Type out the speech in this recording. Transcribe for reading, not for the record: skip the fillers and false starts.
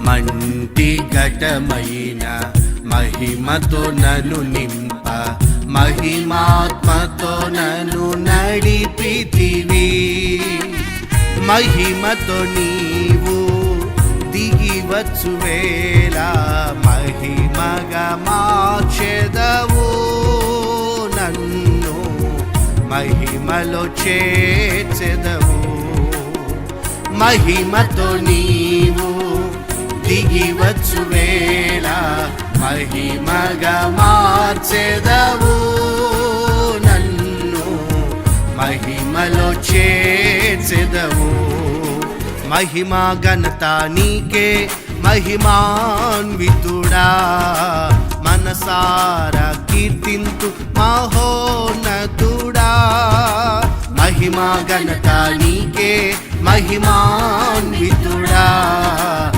మంటి ఘటమైన మహిమతో నన్ను నింప మహిమాత్మతో నన్ను నడిపితివి. మహిమతో నీవు దిగివచ్చు వేళ మహిమగా మార్చెదవు. నన్ను మహిమలో చేర్చెదవు. మహిమతో నీవు దిగివచ్చు వేళ మహిమగా మార్చెదవు. నన్ను మహిమలో చేర్చెదవు. మహిమా ఘనత నీకే మహిమాన్వితుడా. మనసారా కీర్తింతు మహోన్నతుడా. మహిమా ఘనత నీకే మహిమాన్వితుడా.